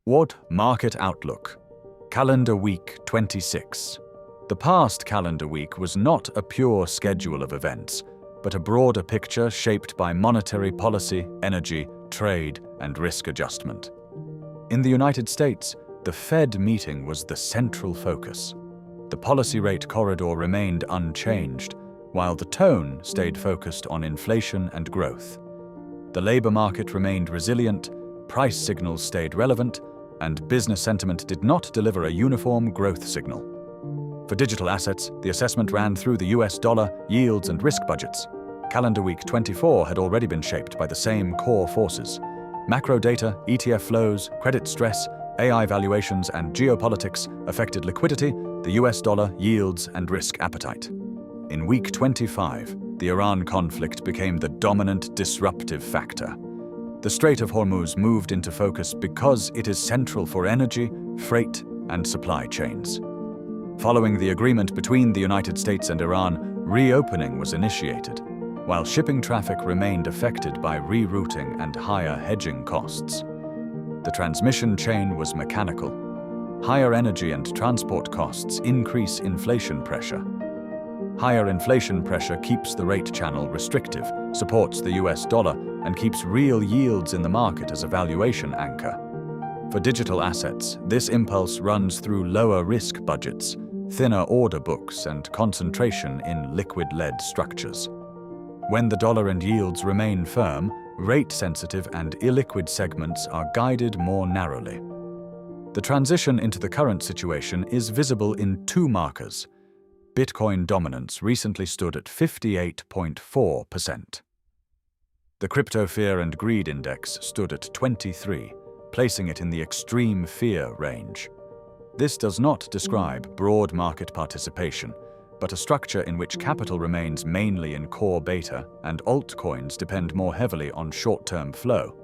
What market outlook? Calendar Week 26. The past calendar week was not a pure schedule of events, but a broader picture shaped by monetary policy, energy, trade, and risk adjustment. In the United States, the Fed meeting was the central focus. The policy rate corridor remained unchanged, while the tone stayed focused on inflation and growth. The labor market remained resilient, price signals stayed relevant, and business sentiment did not deliver a uniform growth signal. For digital assets, the assessment ran through the US dollar, yields, and risk budgets. Calendar Week 24 had already been shaped by the same core forces. Macro data, ETF flows, credit stress, AI valuations, and geopolitics affected liquidity, the US dollar, yields, and risk appetite. In Week 25, the Iran conflict became the dominant disruptive factor. The Strait of Hormuz moved into focus because it is central for energy, freight, and supply chains. Following the agreement between the United States and Iran, reopening was initiated, while shipping traffic remained affected by rerouting and higher hedging costs. The transmission chain was mechanical. Higher energy and transport costs increase inflation pressure. Higher inflation pressure keeps the rate channel restrictive, supports the US dollar, and keeps real yields in the market as a valuation anchor. For digital assets, this impulse runs through lower risk budgets, thinner order books, and concentration in liquid-led structures. When the dollar and yields remain firm, rate-sensitive and illiquid segments are guided more narrowly. The transition into the current situation is visible in two markers. Bitcoin dominance recently stood at 58.4%. The Crypto Fear and Greed Index stood at 23, placing it in the extreme fear range. This does not describe broad market participation, but a structure in which capital remains mainly in core beta and altcoins depend more heavily on short-term flow.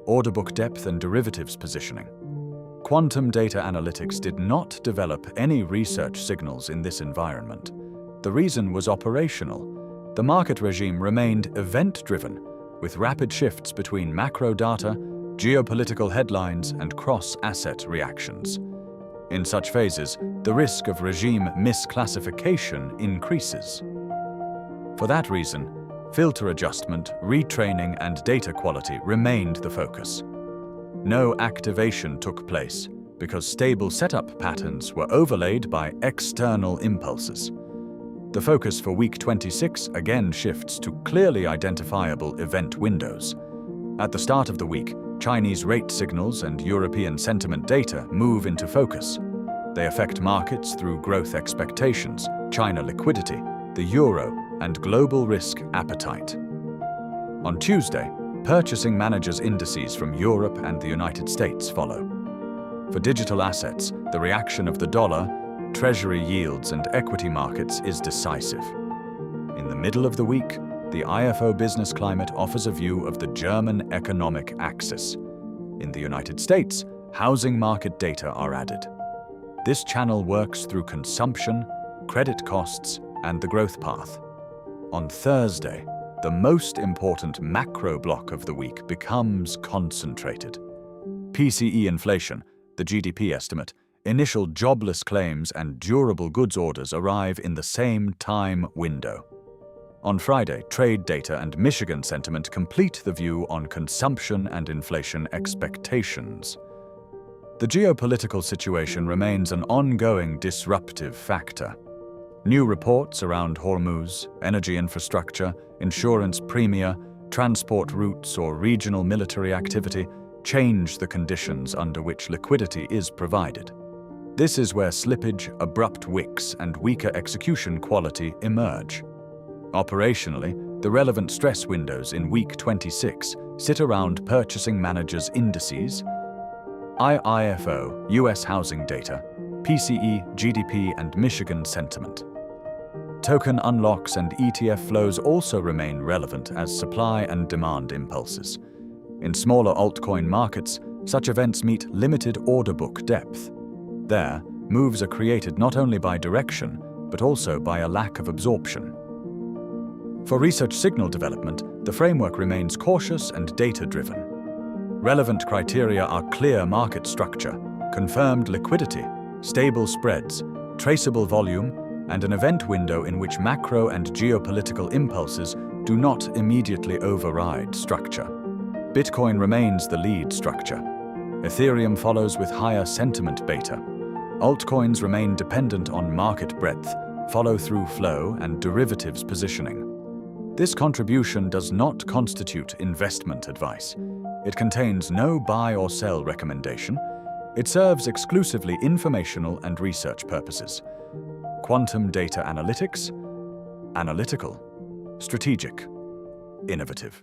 Order book depth and derivatives positioning. Quantum data analytics did not develop any research signals in this environment. The reason was operational. The market regime remained event-driven, with rapid shifts between macro data, geopolitical headlines, and cross-asset reactions. In such phases, the risk of regime misclassification increases. For that reason, filter adjustment, retraining, and data quality remained the focus. No activation took place because stable setup patterns were overlaid by external impulses. The focus for Week 26 again shifts to clearly identifiable event windows. At the start of the week, Chinese rate signals and European sentiment data move into focus. They affect markets through growth expectations, China liquidity, the euro, and global risk appetite. On Tuesday, purchasing managers' indices from Europe and the United States follow. For digital assets, the reaction of the dollar, treasury yields, and equity markets is decisive. In the middle of the week, the IFO Business Climate offers a view of the German economic axis. In the United States, housing market data are added. This channel works through consumption, credit costs, and the growth path. On Thursday, the most important macro block of the week becomes concentrated. PCE inflation, the GDP estimate, initial jobless claims, and durable goods orders arrive in the same time window. On Friday, trade data and Michigan sentiment complete the view on consumption and inflation expectations. The geopolitical situation remains an ongoing disruptive factor. New reports around Hormuz, energy infrastructure, insurance premia, transport routes, or regional military activity change the conditions under which liquidity is provided. This is where slippage, abrupt wicks, and weaker execution quality emerge. Operationally, the relevant stress windows in Week 26 sit around purchasing managers' indices, IIFO, US housing data, PCE, GDP, and Michigan sentiment. Token unlocks and ETF flows also remain relevant as supply and demand impulses. In smaller altcoin markets, such events meet limited order book depth. There, moves are created not only by direction, but also by a lack of absorption. For research signal development, the framework remains cautious and data-driven. Relevant criteria are clear market structure, confirmed liquidity, stable spreads, traceable volume, and an event window in which macro and geopolitical impulses do not immediately override structure. Bitcoin remains the lead structure. Ethereum follows with higher sentiment beta. Altcoins remain dependent on market breadth, follow-through flow, and derivatives positioning. This contribution does not constitute investment advice. It contains no buy or sell recommendation. It serves exclusively informational and research purposes. Quantum data analytics, analytical, strategic, innovative.